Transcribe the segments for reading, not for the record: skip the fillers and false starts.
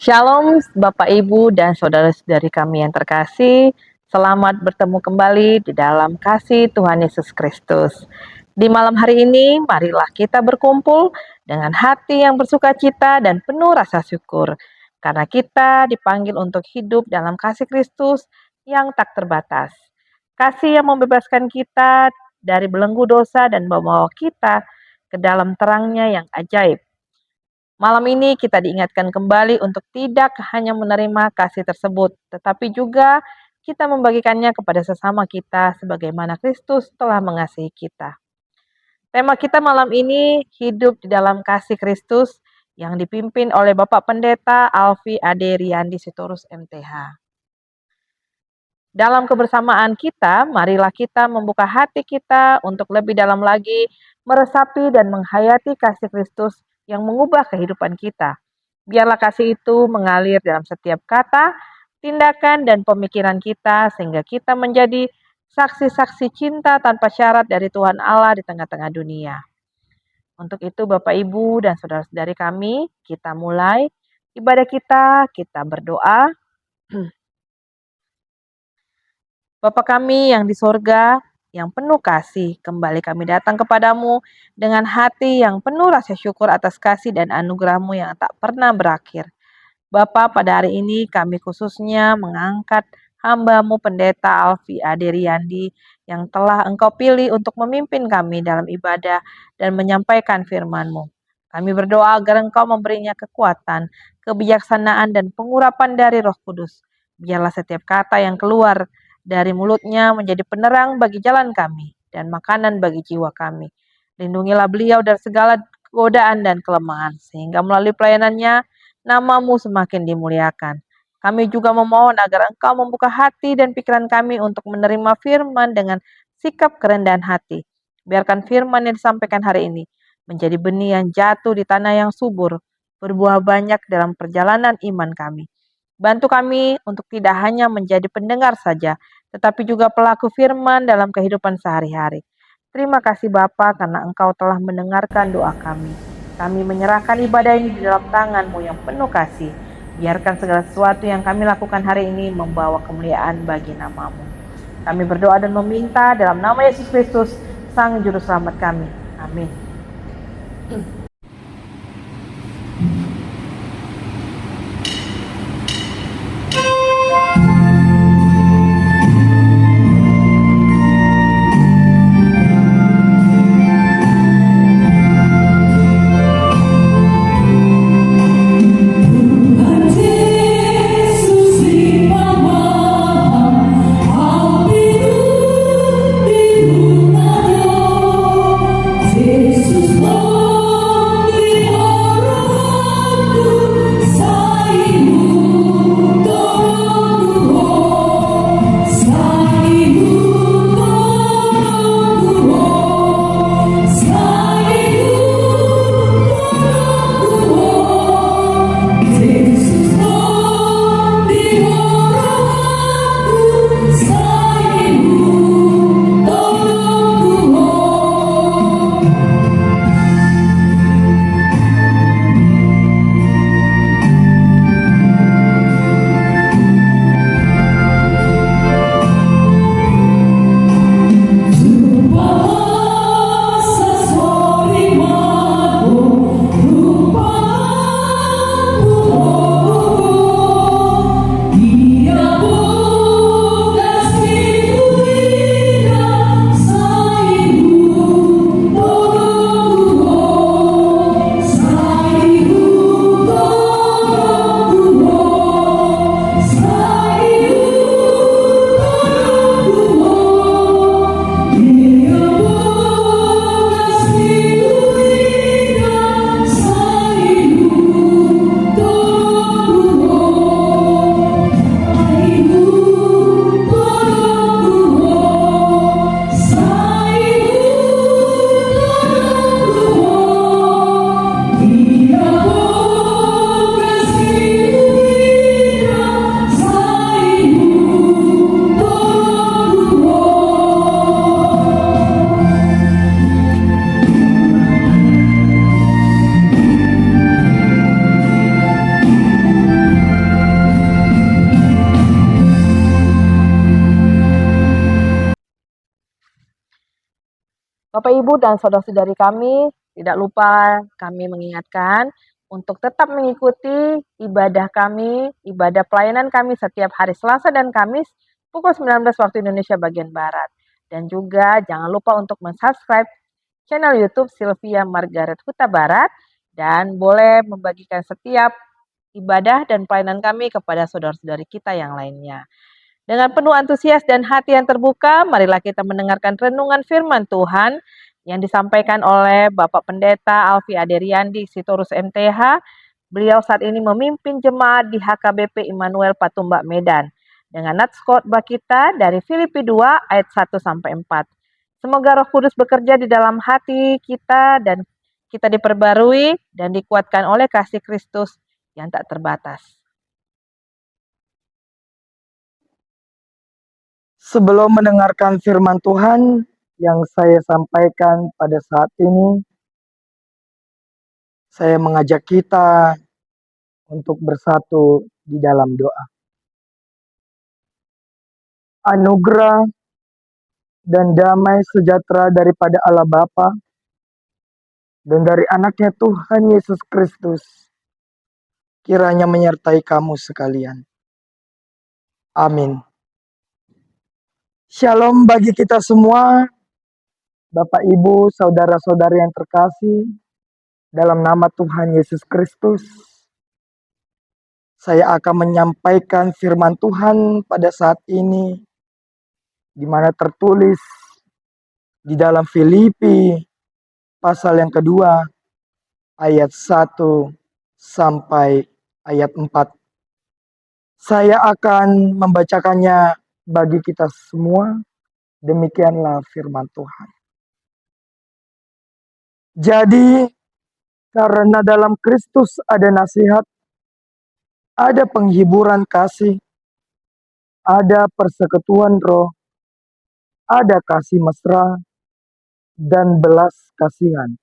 Shalom Bapak Ibu dan saudara-saudari kami yang terkasih. Selamat bertemu kembali di dalam kasih Tuhan Yesus Kristus. Di malam hari ini, marilah kita berkumpul dengan hati yang bersukacita dan penuh rasa syukur. Karena kita dipanggil untuk hidup dalam kasih Kristus yang tak terbatas. Kasih yang membebaskan kita dari belenggu dosa dan membawa kita ke dalam terangnya yang ajaib. Malam ini kita diingatkan kembali untuk tidak hanya menerima kasih tersebut, tetapi juga kita membagikannya kepada sesama kita sebagaimana Kristus telah mengasihi kita. Tema kita malam ini hidup di dalam kasih Kristus yang dipimpin oleh Bapak Pendeta Alfi Ade Riyandi Sitorus MTH. Dalam kebersamaan kita, marilah kita membuka hati kita untuk lebih dalam lagi meresapi dan menghayati kasih Kristus yang mengubah kehidupan kita. Biarlah kasih itu mengalir dalam setiap kata, tindakan, dan pemikiran kita sehingga kita menjadi saksi-saksi cinta tanpa syarat dari Tuhan Allah di tengah-tengah dunia. Untuk itu Bapak Ibu dan saudara-saudari kami, kita mulai ibadah kita berdoa. Bapa kami yang di sorga, yang penuh kasih, kembali kami datang kepadamu dengan hati yang penuh rasa syukur atas kasih dan anugerah-Mu yang tak pernah berakhir. Bapa, pada hari ini kami khususnya mengangkat hamba-Mu Pendeta Alfi Ade Riyandi yang telah Engkau pilih untuk memimpin kami dalam ibadah dan menyampaikan firman-Mu. Kami berdoa agar Engkau memberinya kekuatan, kebijaksanaan, dan pengurapan dari Roh Kudus. Biarlah setiap kata yang keluar dari mulutnya menjadi penerang bagi jalan kami dan makanan bagi jiwa kami. Lindungilah beliau dari segala godaan dan kelemahan, sehingga melalui pelayanannya nama-Mu semakin dimuliakan. Kami juga memohon agar Engkau membuka hati dan pikiran kami untuk menerima firman dengan sikap kerendahan hati. Biarkan firman yang disampaikan hari ini menjadi benih yang jatuh di tanah yang subur, berbuah banyak dalam perjalanan iman kami. Bantu kami untuk tidak hanya menjadi pendengar saja, tetapi juga pelaku firman dalam kehidupan sehari-hari. Terima kasih Bapa karena Engkau telah mendengarkan doa kami. Kami menyerahkan ibadah ini di dalam tangan-Mu yang penuh kasih. Biarkan segala sesuatu yang kami lakukan hari ini membawa kemuliaan bagi nama-Mu. Kami berdoa dan meminta dalam nama Yesus Kristus, Sang Juru Selamat kami. Amin. Jesus, Lord. Bapak, Ibu, dan saudara-saudari kami, tidak lupa kami mengingatkan untuk tetap mengikuti ibadah kami, ibadah pelayanan kami setiap hari Selasa dan Kamis pukul 19 waktu Indonesia bagian Barat. Dan juga jangan lupa untuk mensubscribe channel YouTube Sylvia Margaret Huta Barat dan boleh membagikan setiap ibadah dan pelayanan kami kepada saudara-saudari kita yang lainnya. Dengan penuh antusias dan hati yang terbuka, marilah kita mendengarkan renungan firman Tuhan yang disampaikan oleh Bapak Pendeta Alfi Aderiandi Sitorus MTH. Beliau saat ini memimpin jemaat di HKBP Immanuel Patumbak Medan dengan nats khotbah kita dari Filipi 2 ayat 1 sampai 4. Semoga Roh Kudus bekerja di dalam hati kita dan kita diperbarui dan dikuatkan oleh kasih Kristus yang tak terbatas. Sebelum mendengarkan firman Tuhan yang saya sampaikan pada saat ini, saya mengajak kita untuk bersatu di dalam doa. Anugerah dan damai sejahtera daripada Allah Bapa dan dari anaknya Tuhan Yesus Kristus kiranya menyertai kamu sekalian. Amin. Shalom bagi kita semua, Bapak, Ibu, saudara-saudari yang terkasih, dalam nama Tuhan Yesus Kristus. Saya akan menyampaikan firman Tuhan pada saat ini, di mana tertulis di dalam Filipi pasal yang kedua, ayat 1 sampai ayat 4. Saya akan membacakannya bagi kita semua. Demikianlah firman Tuhan. Jadi, karena dalam Kristus ada nasihat, ada penghiburan kasih, ada persekutuan roh, ada kasih mesra, dan belas kasihan.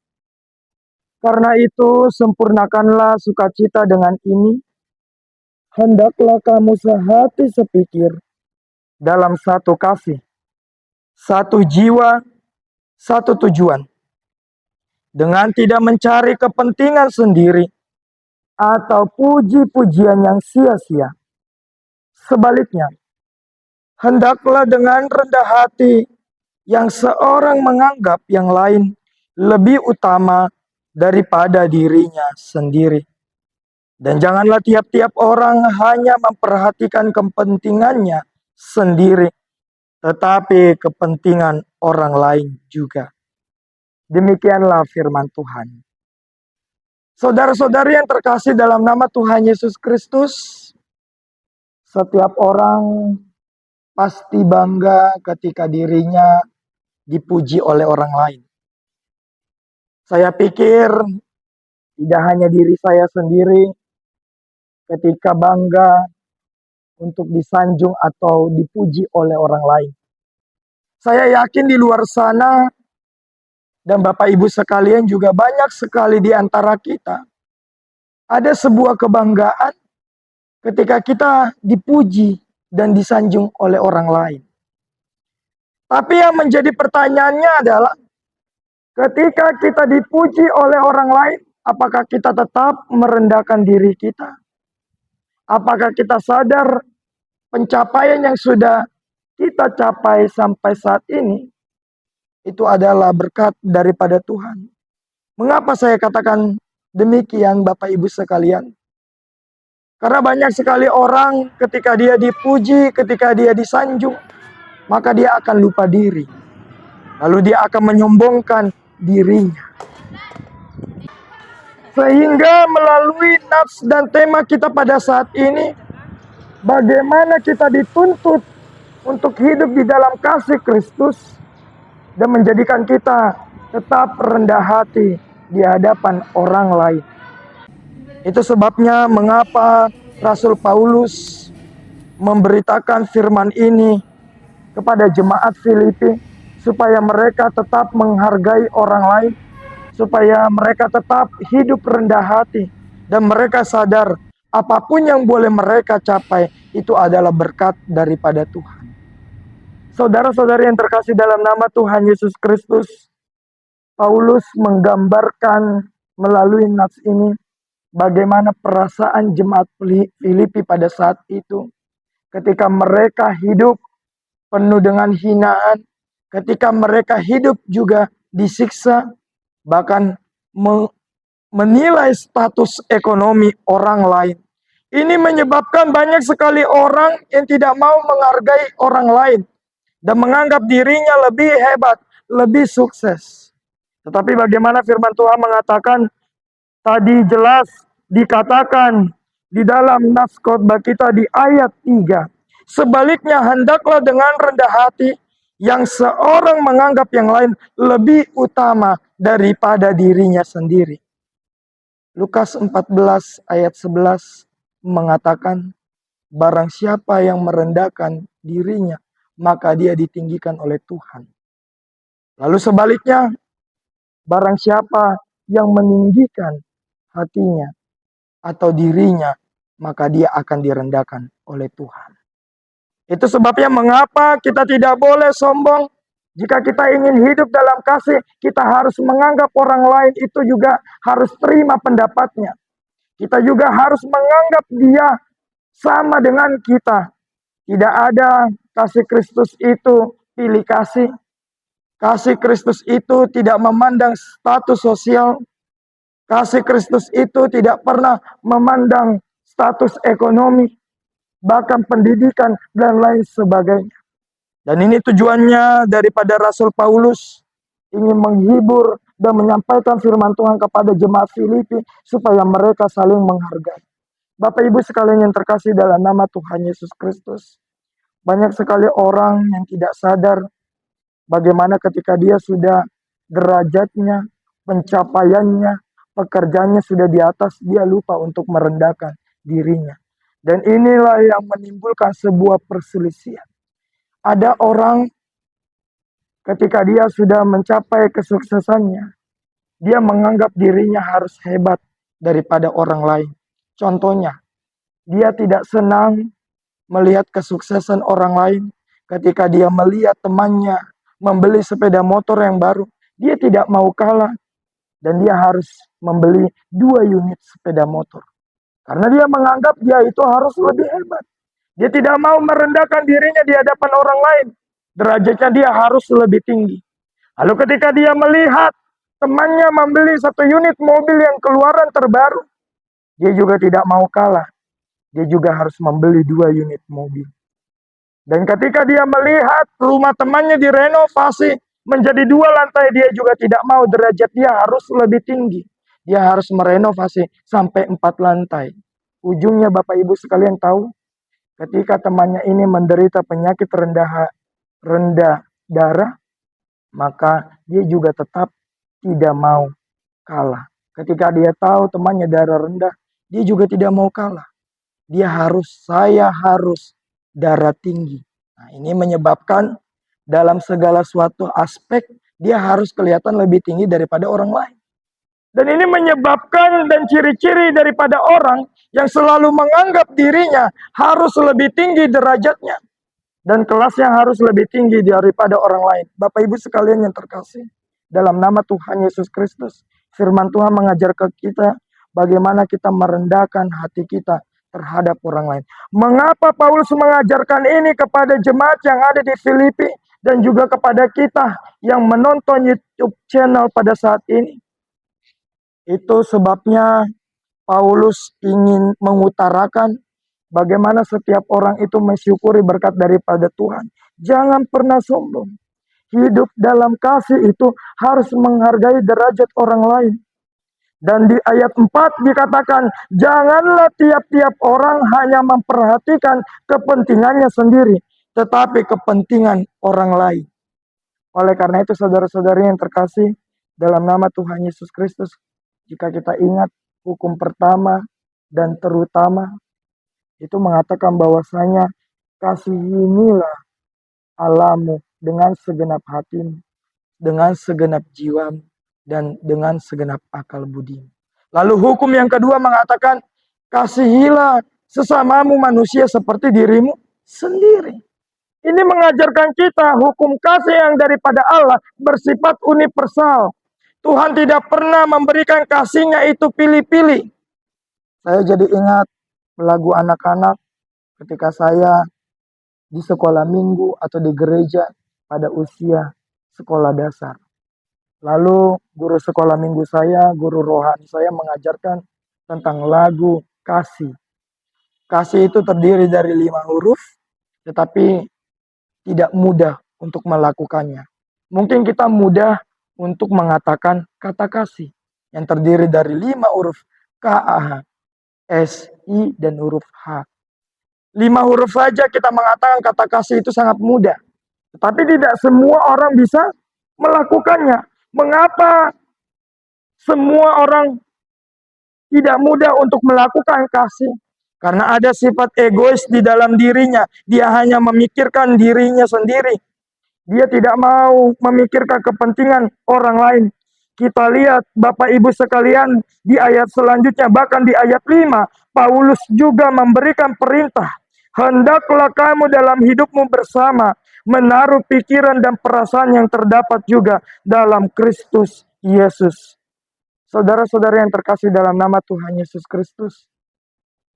Karena itu, sempurnakanlah sukacita dengan ini. Hendaklah kamu sehati sepikir dalam satu kasih, satu jiwa, satu tujuan, dengan tidak mencari kepentingan sendiri atau puji-pujian yang sia-sia. Sebaliknya, hendaklah dengan rendah hati yang seorang menganggap yang lain lebih utama daripada dirinya sendiri. Dan janganlah tiap-tiap orang hanya memperhatikan kepentingannya sendiri, tetapi kepentingan orang lain juga. Demikianlah firman Tuhan. Saudara-saudari yang terkasih dalam nama Tuhan Yesus Kristus, setiap orang pasti bangga ketika dirinya dipuji oleh orang lain. Saya pikir tidak hanya diri saya sendiri ketika bangga untuk disanjung atau dipuji oleh orang lain. Saya yakin di luar sana dan Bapak Ibu sekalian juga banyak sekali di antara kita ada sebuah kebanggaan ketika kita dipuji dan disanjung oleh orang lain. Tapi yang menjadi pertanyaannya adalah ketika kita dipuji oleh orang lain, apakah kita tetap merendahkan diri kita? Apakah kita sadar pencapaian yang sudah kita capai sampai saat ini itu adalah berkat daripada Tuhan? Mengapa saya katakan demikian, Bapak Ibu sekalian? Karena banyak sekali orang ketika dia dipuji, ketika dia disanjung, maka dia akan lupa diri. Lalu dia akan menyombongkan dirinya. Sehingga melalui nats dan tema kita pada saat ini, bagaimana kita dituntut untuk hidup di dalam kasih Kristus dan menjadikan kita tetap rendah hati di hadapan orang lain. Itu sebabnya mengapa Rasul Paulus memberitakan firman ini kepada jemaat Filipi, supaya mereka tetap menghargai orang lain, supaya mereka tetap hidup rendah hati, dan mereka sadar apapun yang boleh mereka capai itu adalah berkat daripada Tuhan. Saudara-saudari yang terkasih dalam nama Tuhan Yesus Kristus, Paulus menggambarkan melalui nats ini bagaimana perasaan jemaat Filipi pada saat itu ketika mereka hidup penuh dengan hinaan, ketika mereka hidup juga disiksa, bahkan menilai status ekonomi orang lain. Ini menyebabkan banyak sekali orang yang tidak mau menghargai orang lain dan menganggap dirinya lebih hebat, lebih sukses. Tetapi bagaimana firman Tuhan mengatakan, tadi jelas dikatakan di dalam nas khotbah kita di ayat 3. Sebaliknya hendaklah dengan rendah hati yang seorang menganggap yang lain lebih utama daripada dirinya sendiri. Lukas 14 ayat 11 mengatakan, barang siapa yang merendahkan dirinya, maka dia ditinggikan oleh Tuhan. Lalu sebaliknya, barang siapa yang meninggikan hatinya atau dirinya, maka dia akan direndahkan oleh Tuhan. Itu sebabnya mengapa kita tidak boleh sombong. Jika kita ingin hidup dalam kasih, kita harus menganggap orang lain itu juga harus terima pendapatnya. Kita juga harus menganggap dia sama dengan kita. Tidak ada kasih Kristus itu pilih kasih. Kasih Kristus itu tidak memandang status sosial. Kasih Kristus itu tidak pernah memandang status ekonomi, bahkan pendidikan dan lain sebagainya. Dan ini tujuannya daripada Rasul Paulus, ingin menghibur dan menyampaikan firman Tuhan kepada jemaat Filipi supaya mereka saling menghargai. Bapak Ibu sekalian yang terkasih dalam nama Tuhan Yesus Kristus, banyak sekali orang yang tidak sadar bagaimana ketika dia sudah derajatnya, pencapaiannya, pekerjaannya sudah di atas, dia lupa untuk merendahkan dirinya. Dan inilah yang menimbulkan sebuah perselisihan. Ada orang ketika dia sudah mencapai kesuksesannya, dia menganggap dirinya harus hebat daripada orang lain. Contohnya, dia tidak senang melihat kesuksesan orang lain. Ketika dia melihat temannya membeli sepeda motor yang baru, dia tidak mau kalah. Dan dia harus membeli 2 unit sepeda motor. Karena dia menganggap dia itu harus lebih hebat. Dia tidak mau merendahkan dirinya di hadapan orang lain. Derajatnya dia harus lebih tinggi. Lalu ketika dia melihat temannya membeli 1 unit mobil yang keluaran terbaru, dia juga tidak mau kalah. Dia juga harus membeli 2 unit mobil. Dan ketika dia melihat rumah temannya direnovasi menjadi 2 lantai, dia juga tidak mau, derajat dia harus lebih tinggi. Dia harus merenovasi sampai 4 lantai. Ujungnya Bapak Ibu sekalian tahu, ketika temannya ini menderita penyakit rendah darah, maka dia juga tetap tidak mau kalah. Ketika dia tahu temannya darah rendah, dia juga tidak mau kalah. Saya harus darah tinggi. Nah, ini menyebabkan dalam segala suatu aspek dia harus kelihatan lebih tinggi daripada orang lain. Dan ini menyebabkan dan ciri-ciri daripada orang yang selalu menganggap dirinya harus lebih tinggi derajatnya. Dan kelasnya harus lebih tinggi daripada orang lain. Bapak Ibu sekalian yang terkasih, dalam nama Tuhan Yesus Kristus, firman Tuhan mengajar ke kita bagaimana kita merendahkan hati kita terhadap orang lain. Mengapa Paulus mengajarkan ini kepada jemaat yang ada di Filipi dan juga kepada kita yang menonton YouTube channel pada saat ini? Itu sebabnya Paulus ingin mengutarakan bagaimana setiap orang itu mensyukuri berkat daripada Tuhan. Jangan pernah sombong. Hidup dalam kasih itu harus menghargai derajat orang lain. Dan di ayat 4 dikatakan, janganlah tiap-tiap orang hanya memperhatikan kepentingannya sendiri, tetapi kepentingan orang lain. Oleh karena itu saudara-saudari yang terkasih, dalam nama Tuhan Yesus Kristus, jika kita ingat hukum pertama dan terutama, itu mengatakan bahwasanya kasihinilah Allahmu dengan segenap hatimu, dengan segenap jiwamu, dan dengan segenap akal budimu. Lalu hukum yang kedua mengatakan, kasihilah sesamamu manusia seperti dirimu sendiri. Ini mengajarkan kita hukum kasih yang daripada Allah bersifat universal. Tuhan tidak pernah memberikan kasih-Nya itu pilih-pilih. Saya jadi ingat lagu anak-anak ketika saya di sekolah minggu atau di gereja pada usia sekolah dasar. Lalu guru sekolah minggu saya, guru rohani saya mengajarkan tentang lagu kasih. Kasih itu terdiri dari 5 huruf, tetapi tidak mudah untuk melakukannya. Mungkin kita mudah untuk mengatakan kata kasih yang terdiri dari 5 huruf K-A-H, S, I, dan huruf H. 5 huruf saja kita mengatakan kata kasih itu sangat mudah. Tetapi tidak semua orang bisa melakukannya. Mengapa semua orang tidak mudah untuk melakukan kasih? Karena ada sifat egois di dalam dirinya. Dia hanya memikirkan dirinya sendiri. Dia tidak mau memikirkan kepentingan orang lain. Kita lihat Bapak Ibu sekalian di ayat selanjutnya, bahkan di ayat 5, Paulus juga memberikan perintah. Hendaklah kamu dalam hidupmu bersama menaruh pikiran dan perasaan yang terdapat juga dalam Kristus Yesus. Saudara-saudara yang terkasih dalam nama Tuhan Yesus Kristus,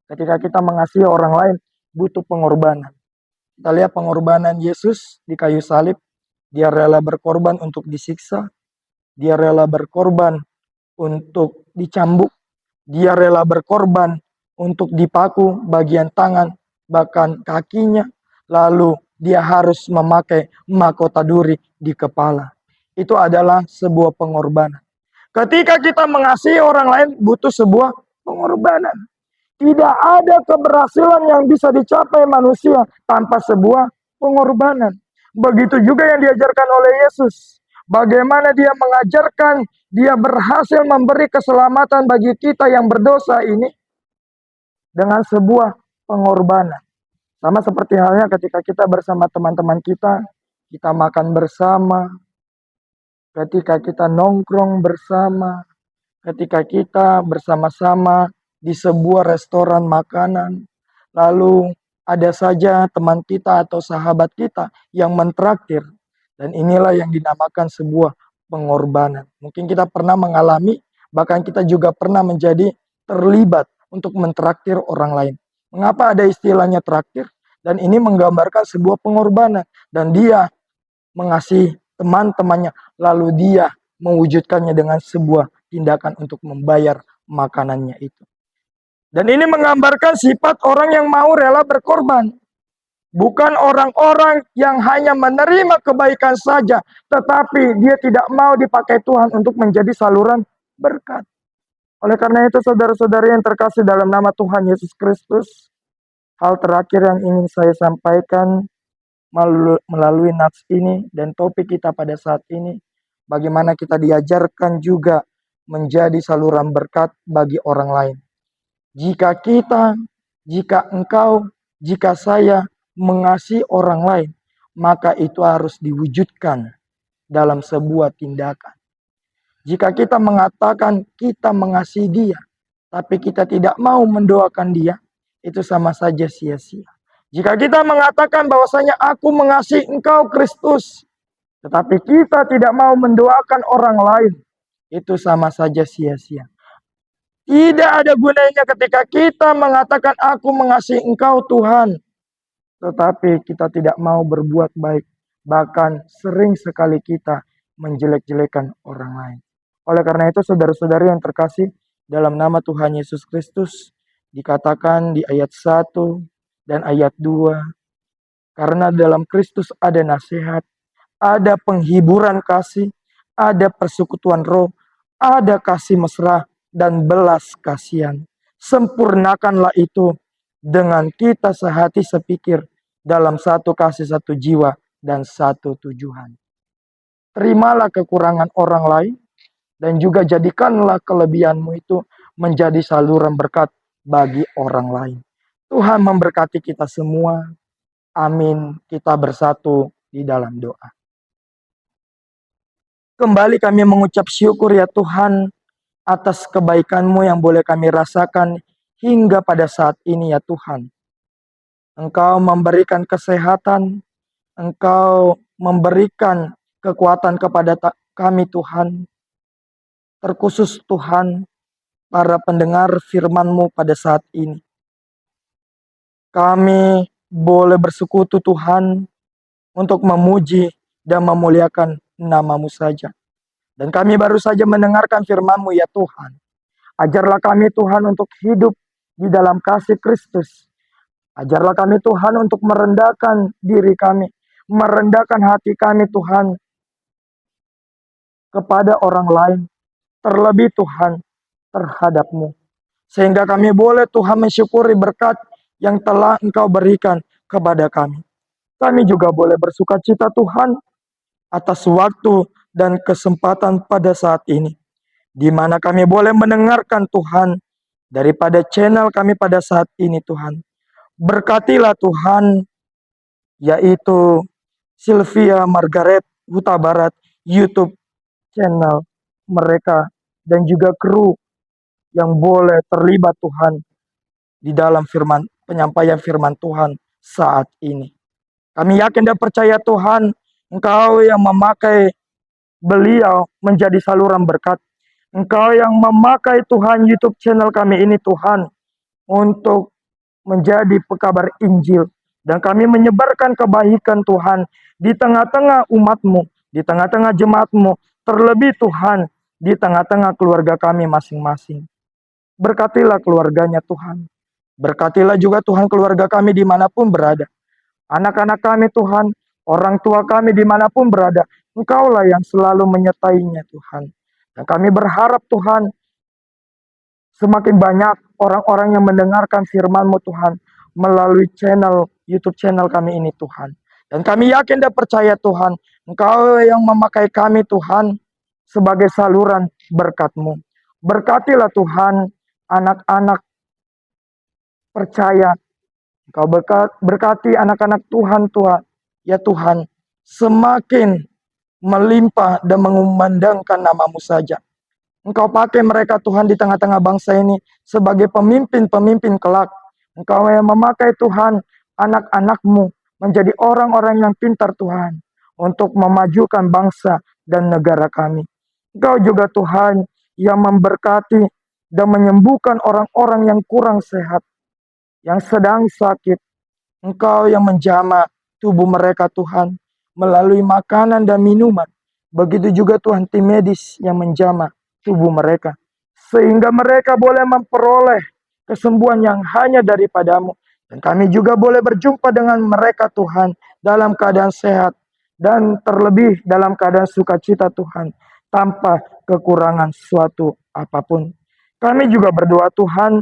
ketika kita mengasihi orang lain, butuh pengorbanan. Kita lihat pengorbanan Yesus di kayu salib. Dia rela berkorban untuk disiksa. Dia rela berkorban untuk dicambuk. Dia rela berkorban untuk dipaku bagian tangan, bahkan kakinya. Lalu dia harus memakai mahkota duri di kepala. Itu adalah sebuah pengorbanan. Ketika kita mengasihi orang lain, butuh sebuah pengorbanan. Tidak ada keberhasilan yang bisa dicapai manusia tanpa sebuah pengorbanan. Begitu juga yang diajarkan oleh Yesus. Bagaimana dia mengajarkan, dia berhasil memberi keselamatan bagi kita yang berdosa ini dengan sebuah pengorbanan. Sama seperti halnya ketika kita bersama teman-teman kita makan bersama, ketika kita nongkrong bersama, ketika kita bersama-sama di sebuah restoran makanan, lalu ada saja teman kita atau sahabat kita yang mentraktir. Dan inilah yang dinamakan sebuah pengorbanan. Mungkin kita pernah mengalami, bahkan kita juga pernah menjadi terlibat untuk mentraktir orang lain. Mengapa ada istilahnya traktir? Dan ini menggambarkan sebuah pengorbanan. Dan dia mengasihi teman-temannya, lalu dia mewujudkannya dengan sebuah tindakan untuk membayar makanannya itu. Dan ini menggambarkan sifat orang yang mau rela berkorban. Bukan orang-orang yang hanya menerima kebaikan saja, tetapi dia tidak mau dipakai Tuhan untuk menjadi saluran berkat. Oleh karena itu, saudara-saudari yang terkasih dalam nama Tuhan Yesus Kristus, hal terakhir yang ingin saya sampaikan melalui nats ini dan topik kita pada saat ini, bagaimana kita diajarkan juga menjadi saluran berkat bagi orang lain. Jika engkau, jika saya mengasihi orang lain, maka itu harus diwujudkan dalam sebuah tindakan. Jika kita mengatakan kita mengasihi dia, tapi kita tidak mau mendoakan dia, itu sama saja sia-sia. Jika kita mengatakan bahwasanya aku mengasihi engkau Kristus, tetapi kita tidak mau mendoakan orang lain, itu sama saja sia-sia. Tidak ada gunanya ketika kita mengatakan aku mengasihi engkau Tuhan, tetapi kita tidak mau berbuat baik. Bahkan sering sekali kita menjelek-jelekan orang lain. Oleh karena itu saudara-saudari yang terkasih dalam nama Tuhan Yesus Kristus, dikatakan di ayat 1 dan ayat 2, karena dalam Kristus ada nasihat, ada penghiburan kasih, ada persekutuan roh, ada kasih mesra, dan belas kasihan. Sempurnakanlah itu dengan kita sehati sepikir dalam satu kasih, satu jiwa, dan satu tujuan. Terimalah kekurangan orang lain, dan juga jadikanlah kelebihanmu itu menjadi saluran berkat bagi orang lain. Tuhan memberkati kita semua. Amin. Kita bersatu di dalam doa. Kembali kami mengucap syukur ya Tuhan atas kebaikan-Mu yang boleh kami rasakan hingga pada saat ini ya Tuhan. Engkau memberikan kesehatan, Engkau memberikan kekuatan kepada kami Tuhan. terkhusus Tuhan, para pendengar firman-Mu pada saat ini. Kami boleh bersekutu Tuhan untuk memuji dan memuliakan nama-Mu saja. Dan kami baru saja mendengarkan firman-Mu ya Tuhan. Ajarlah kami Tuhan untuk hidup di dalam kasih Kristus. Ajarlah kami Tuhan untuk merendahkan diri kami, merendahkan hati kami Tuhan kepada orang lain, terlebih Tuhan terhadap-Mu. Sehingga kami boleh Tuhan mensyukuri berkat yang telah Engkau berikan kepada kami. Kami juga boleh bersuka cita Tuhan atas waktu dan kesempatan pada saat ini, di mana kami boleh mendengarkan Tuhan daripada channel kami pada saat ini Tuhan. Berkatilah Tuhan, yaitu Sylvia Margaret Huta Barat YouTube channel mereka dan juga kru yang boleh terlibat Tuhan di dalam penyampaian firman Tuhan saat ini. Kami yakin dan percaya Tuhan, Engkau yang memakai beliau menjadi saluran berkat. Engkau yang memakai Tuhan YouTube channel kami ini Tuhan untuk menjadi pekabar Injil. Dan kami menyebarkan kebaikan Tuhan di tengah-tengah umat-Mu, di tengah-tengah jemaat-Mu, terlebih Tuhan di tengah-tengah keluarga kami masing-masing. Berkatilah keluarganya Tuhan. Berkatilah juga Tuhan keluarga kami dimanapun berada. Anak-anak kami Tuhan, orang tua kami dimanapun berada. Engkaulah yang selalu menyertainya Tuhan. Dan kami berharap Tuhan, semakin banyak orang-orang yang mendengarkan firman-Mu Tuhan, melalui YouTube channel kami ini Tuhan. Dan kami yakin dan percaya Tuhan, Engkau yang memakai kami Tuhan, sebagai saluran berkat-Mu. Berkatilah Tuhan, anak-anak percaya. Engkau berkati anak-anak Tuhan Tuhan. Ya Tuhan, semakin melimpah dan mengumandangkan nama-Mu saja. Engkau pakai mereka Tuhan di tengah-tengah bangsa ini sebagai pemimpin-pemimpin kelak. Engkau yang memakai Tuhan anak-anak-Mu menjadi orang-orang yang pintar Tuhan untuk memajukan bangsa dan negara kami. Engkau juga Tuhan yang memberkati dan menyembuhkan orang-orang yang kurang sehat, yang sedang sakit. Engkau yang menjamah tubuh mereka Tuhan melalui makanan dan minuman. Begitu juga Tuhan tim medis yang menjamah tubuh mereka, sehingga mereka boleh memperoleh kesembuhan yang hanya daripada-Mu. Dan kami juga boleh berjumpa dengan mereka Tuhan dalam keadaan sehat dan terlebih dalam keadaan sukacita Tuhan, tanpa kekurangan suatu apapun. Kami juga berdoa Tuhan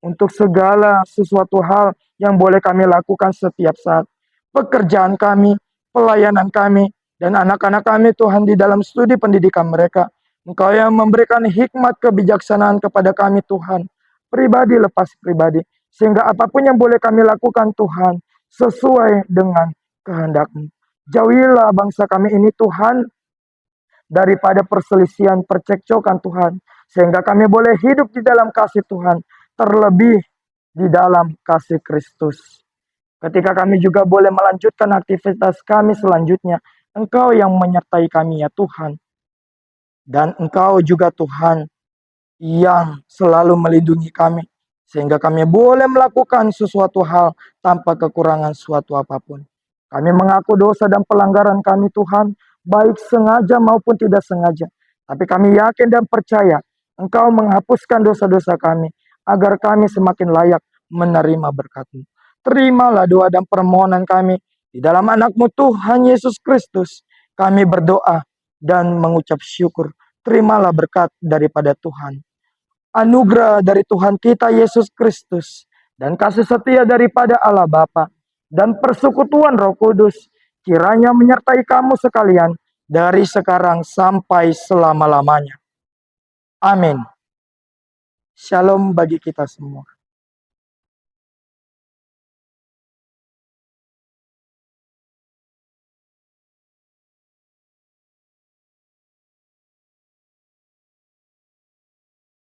untuk segala sesuatu hal yang boleh kami lakukan setiap saat. Pekerjaan kami, pelayanan kami, dan anak-anak kami Tuhan di dalam studi pendidikan mereka. Engkau yang memberikan hikmat kebijaksanaan kepada kami Tuhan, pribadi lepas pribadi, sehingga apapun yang boleh kami lakukan Tuhan, sesuai dengan kehendak-Mu. Jauhilah bangsa kami ini Tuhan, daripada perselisihan, percekcokan Tuhan, sehingga kami boleh hidup di dalam kasih Tuhan, terlebih di dalam kasih Kristus. Ketika kami juga boleh melanjutkan aktivitas kami selanjutnya, Engkau yang menyertai kami ya Tuhan. Dan Engkau juga Tuhan yang selalu melindungi kami, sehingga kami boleh melakukan sesuatu hal tanpa kekurangan suatu apapun. Kami mengaku dosa dan pelanggaran kami Tuhan, baik sengaja maupun tidak sengaja. Tapi kami yakin dan percaya Engkau menghapuskan dosa-dosa kami, agar kami semakin layak menerima berkat-Mu. Terimalah doa dan permohonan kami di dalam anak-Mu Tuhan Yesus Kristus. Kami berdoa dan mengucap syukur. Terimalah berkat daripada Tuhan. Anugerah dari Tuhan kita Yesus Kristus dan kasih setia daripada Allah Bapa dan persekutuan Roh Kudus kiranya menyertai kamu sekalian dari sekarang sampai selama-lamanya. Amin. Shalom bagi kita semua.